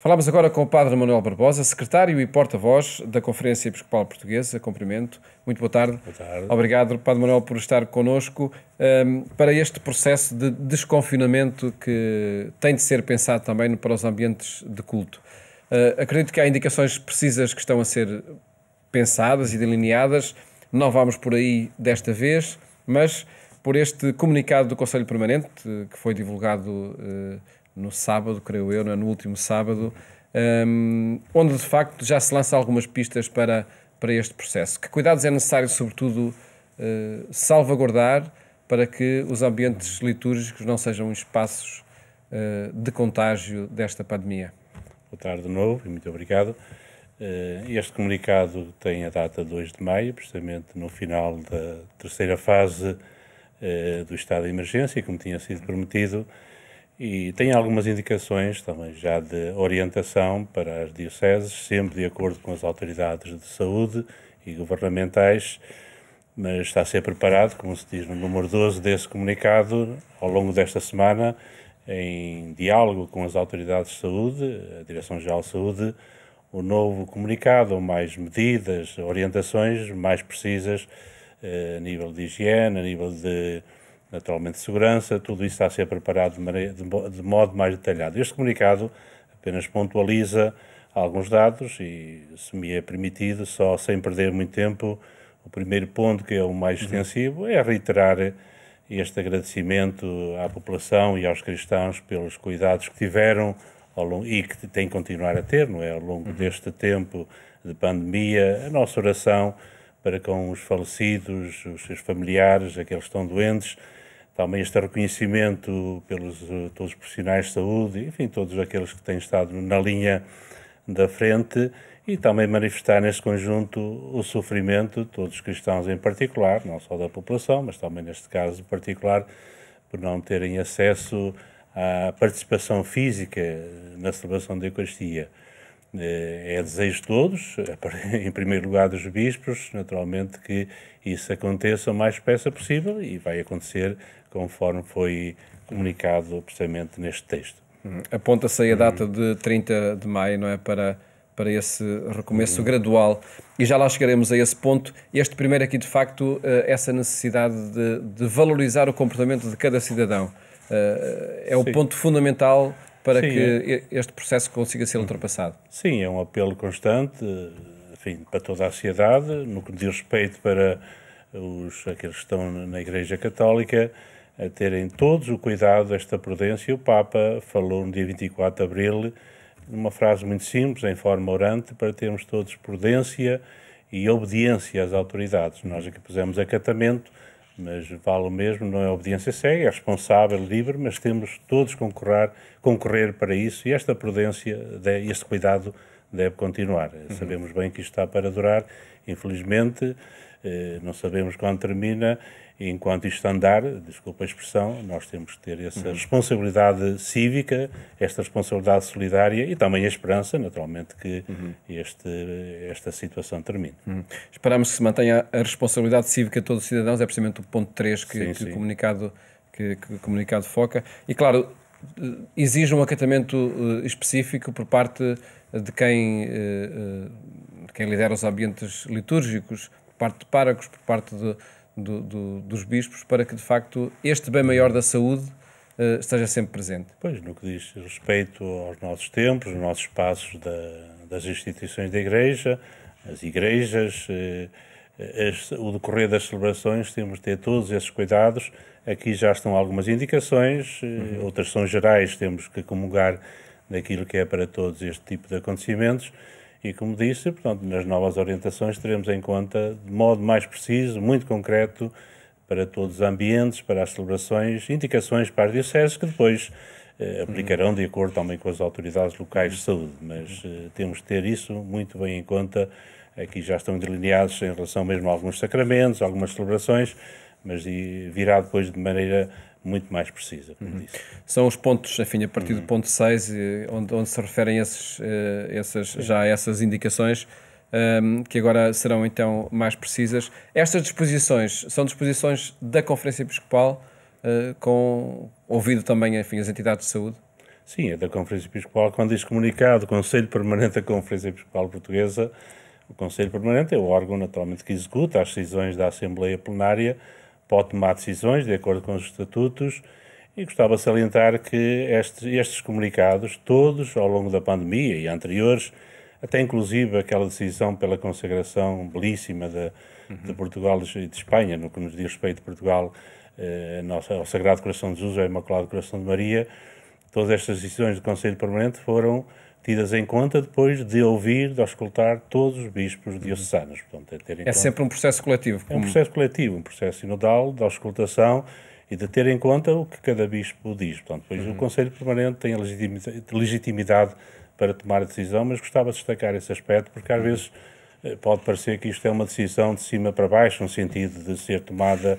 Falámos agora com o Padre Manuel Barbosa, secretário e porta-voz da Conferência Episcopal Portuguesa. Cumprimento. Muito boa tarde. Boa tarde. Obrigado, Padre Manuel, por estar connosco para este processo de desconfinamento que tem de ser pensado também para os ambientes de culto. Acredito que há indicações precisas que estão a ser pensadas e delineadas. Não vamos por aí desta vez, mas por este comunicado do Conselho Permanente, que foi divulgado no sábado, creio eu, no último sábado, onde de facto já se lança algumas pistas para este processo. Que cuidados é necessário, sobretudo, salvaguardar para que os ambientes litúrgicos não sejam espaços de contágio desta pandemia? Boa tarde de novo e muito obrigado. Este comunicado tem a data 2 de maio, precisamente no final da terceira fase do estado de emergência, como tinha sido prometido, e tem algumas indicações também já de orientação para as dioceses, sempre de acordo com as autoridades de saúde e governamentais, mas está a ser preparado, como se diz no número 12 desse comunicado, ao longo desta semana, em diálogo com as autoridades de saúde, a Direção-Geral de Saúde, o novo comunicado, ou mais medidas, orientações mais precisas a nível de higiene, a nível de, naturalmente, segurança, tudo isso está a ser preparado de modo mais detalhado. Este comunicado apenas pontualiza alguns dados e, se me é permitido, só sem perder muito tempo, o primeiro ponto, que é o mais extensivo, é reiterar este agradecimento à população e aos cristãos pelos cuidados que tiveram ao longo, e que têm que continuar a ter, não é? Ao longo deste tempo de pandemia, a nossa oração para com os falecidos, os seus familiares, aqueles que estão doentes, também este reconhecimento pelos todos os profissionais de saúde, enfim, todos aqueles que têm estado na linha da frente, e também manifestar neste conjunto o sofrimento de todos os cristãos em particular, não só da população, mas também neste caso particular, por não terem acesso à participação física na celebração da Eucaristia. É desejo de todos, em primeiro lugar dos bispos, naturalmente, que isso aconteça o mais depressa possível, e vai acontecer conforme foi comunicado precisamente neste texto. Aponta-se aí a data de 30 de maio, não é? Para esse recomeço gradual. E já lá chegaremos a esse ponto. Este primeiro aqui, de facto, essa necessidade de valorizar o comportamento de cada cidadão. É o ponto fundamental para que este processo consiga ser ultrapassado. Sim, é um apelo constante, enfim, para toda a sociedade, no que diz respeito para aqueles que estão na Igreja Católica, a terem todos o cuidado desta prudência. O Papa falou no dia 24 de Abril, numa frase muito simples, em forma orante, para termos todos prudência e obediência às autoridades. Nós aqui pusemos acatamento, mas vale o mesmo, não é obediência cega, é responsável, livre, mas temos todos concorrer para isso, e esta prudência, este cuidado deve continuar. Sabemos bem que isto está para durar, infelizmente, não sabemos quando termina, e enquanto isto andar, desculpa a expressão, nós temos que ter essa responsabilidade cívica, esta responsabilidade solidária e também a esperança, naturalmente, que esta situação termine. Esperamos que se mantenha a responsabilidade cívica de todos os cidadãos, é precisamente o ponto 3 que o comunicado foca. E, claro, exige um acatamento específico por parte de quem lidera os ambientes litúrgicos, por parte de párocos, por parte dos bispos, para que, de facto, este bem maior da saúde esteja sempre presente. Pois, no que diz respeito aos nossos templos, aos nossos espaços das instituições da Igreja, as igrejas, o decorrer das celebrações, temos de ter todos esses cuidados. Aqui já estão algumas indicações, outras são gerais, temos que comungar daquilo que é para todos este tipo de acontecimentos. E, como disse, portanto, nas novas orientações teremos em conta, de modo mais preciso, muito concreto, para todos os ambientes, para as celebrações, indicações para as dioceses que depois aplicarão de acordo também com as autoridades locais de saúde. Mas temos de ter isso muito bem em conta. Aqui já estão delineados em relação mesmo a alguns sacramentos, algumas celebrações, mas virá depois de maneira muito mais precisa, como disse. São os pontos, enfim, a partir do ponto 6, onde se referem essas indicações, que agora serão então mais precisas. Estas disposições são disposições da Conferência Episcopal, com ouvido também, enfim, as entidades de saúde? Sim, é da Conferência Episcopal. Quando diz comunicado, o Conselho Permanente da Conferência Episcopal Portuguesa, o Conselho Permanente é o órgão, naturalmente, que executa as decisões da Assembleia Plenária, pode tomar decisões de acordo com os estatutos, e gostava de salientar que estes comunicados, todos ao longo da pandemia e anteriores, até inclusive aquela decisão pela consagração belíssima de Portugal e de Espanha, no que nos diz respeito de Portugal, ao Sagrado Coração de Jesus, ao Imaculado Coração de Maria, todas estas decisões do Conselho Permanente foram tidas em conta depois de ouvir, de auscultar todos os bispos diocesanos. Portanto, sempre um processo coletivo. É um processo coletivo, um processo sinodal de auscultação e de ter em conta o que cada bispo diz. Portanto, depois o Conselho Permanente tem a legitimidade para tomar a decisão, mas gostava de destacar esse aspecto, porque às vezes pode parecer que isto é uma decisão de cima para baixo, no sentido de ser tomada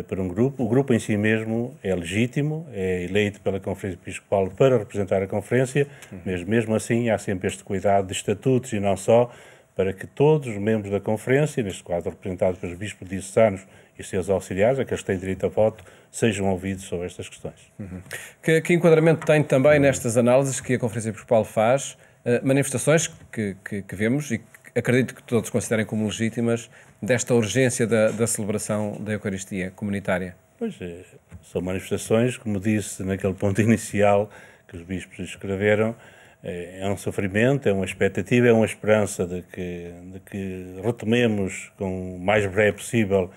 por um grupo. O grupo em si mesmo é legítimo, é eleito pela Conferência Episcopal para representar a Conferência, mas mesmo assim há sempre este cuidado de estatutos e não só, para que todos os membros da Conferência, neste quadro representados pelos bispos diocesanos e seus auxiliares, aqueles que têm direito a voto, sejam ouvidos sobre estas questões. Que enquadramento tem também nestas análises que a Conferência Episcopal faz, manifestações que vemos e que acredito que todos considerem como legítimas, desta urgência da celebração da Eucaristia comunitária? Pois, são manifestações, como disse naquele ponto inicial que os bispos escreveram, é um sofrimento, é uma expectativa, é uma esperança de que retomemos com o mais breve possível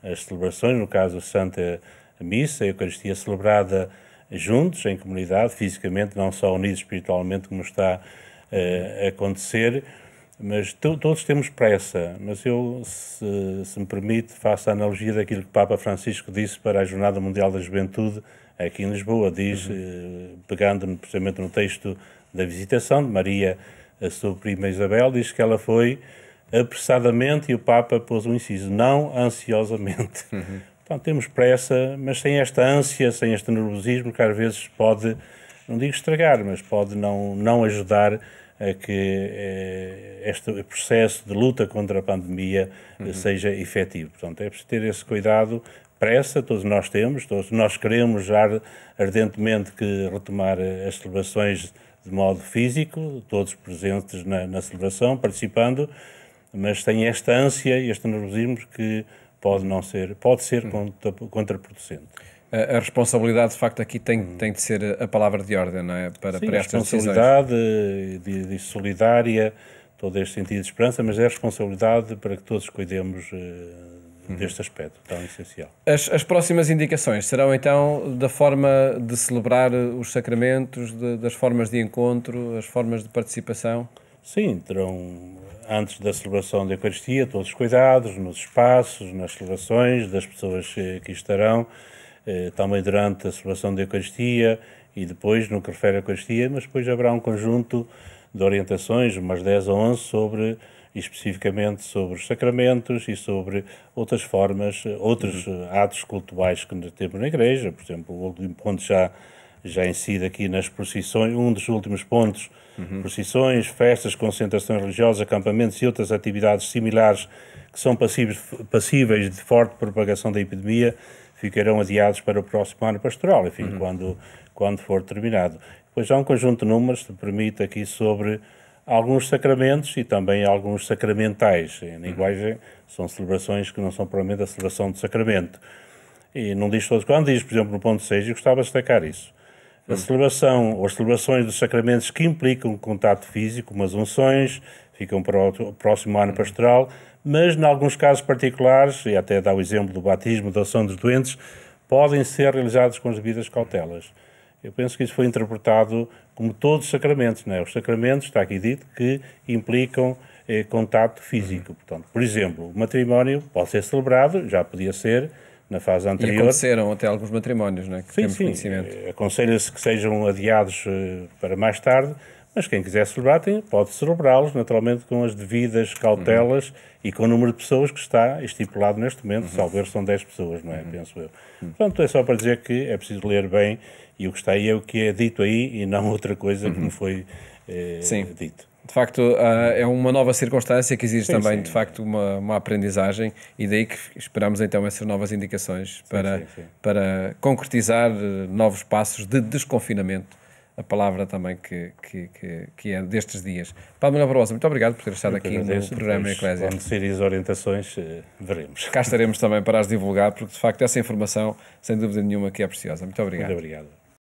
as celebrações, no caso a Santa Missa, a Eucaristia celebrada juntos, em comunidade, fisicamente, não só unidos espiritualmente, como está a acontecer, mas todos temos pressa. Mas eu, se me permite, faço a analogia daquilo que o Papa Francisco disse para a Jornada Mundial da Juventude aqui em Lisboa. Diz, pegando precisamente no texto da visitação de Maria, a sua prima Isabel, diz que ela foi apressadamente, e o Papa pôs um inciso, não ansiosamente. Portanto, temos pressa, mas sem esta ânsia, sem este nervosismo, que às vezes pode, não digo estragar, mas pode não ajudar a que este processo de luta contra a pandemia seja efetivo. Portanto, é preciso ter esse cuidado, pressa, todos nós temos, todos nós queremos já ardentemente que retomar as celebrações de modo físico, todos presentes na celebração, participando, mas tem esta ânsia e este nervosismo que pode ser contraproducente. A responsabilidade, de facto, aqui tem de ser a palavra de ordem, não é? Para estas decisões. A responsabilidade de solidária, todo este sentido de esperança, mas é a responsabilidade para que todos cuidemos deste aspecto tão essencial. As próximas indicações serão, então, da forma de celebrar os sacramentos, das formas de encontro, as formas de participação? Sim, terão, antes da celebração da Eucaristia, todos os cuidados nos espaços, nas celebrações, das pessoas que estarão, também durante a celebração da Eucaristia e depois, no que refere à Eucaristia, mas depois haverá um conjunto de orientações, umas 10 ou 11, especificamente sobre os sacramentos e sobre outras formas, outros atos cultuais que temos na Igreja. Por exemplo, o último ponto já incide aqui nas procissões, um dos últimos pontos, procissões, festas, concentrações religiosas, acampamentos e outras atividades similares que são passíveis de forte propagação da epidemia, ficarão adiados para o próximo ano pastoral, enfim, quando for terminado. Depois há um conjunto de números que permite aqui sobre alguns sacramentos e também alguns sacramentais. Em linguagem, são celebrações que não são propriamente a celebração do sacramento. E não diz todos. Quando diz, por exemplo, no ponto 6, eu gostava de destacar isso. A celebração ou as celebrações dos sacramentos que implicam contato físico, como as unções, ficam para o próximo ano pastoral, mas, em alguns casos particulares, e até dá o exemplo do batismo, da ação dos doentes, podem ser realizados com as devidas cautelas. Eu penso que isso foi interpretado como todos os sacramentos, não é? Os sacramentos, está aqui dito, que implicam contato físico. Portanto, por exemplo, o matrimónio pode ser celebrado, já podia ser, na fase anterior. E aconteceram até alguns matrimónios, não é? Que temos conhecimento. Aconselha-se que sejam adiados para mais tarde, mas quem quiser celebrar pode celebrá-los, naturalmente, com as devidas cautelas e com o número de pessoas que está estipulado neste momento. Salvo erro, são 10 pessoas, não é? Penso eu. Portanto, é só para dizer que é preciso ler bem e o que está aí é o que é dito aí e não outra coisa que não foi dito. De facto, é uma nova circunstância que exige também, de facto, uma aprendizagem e daí que esperamos então essas novas indicações para concretizar novos passos de desconfinamento a palavra também que é destes dias. Padre Manuel Barbosa, muito obrigado por ter estado aqui no programa Eclésia. Quando saírem as orientações, veremos. Cá estaremos também para as divulgar, porque de facto essa informação, sem dúvida nenhuma, que é preciosa. Muito obrigado. Muito obrigado.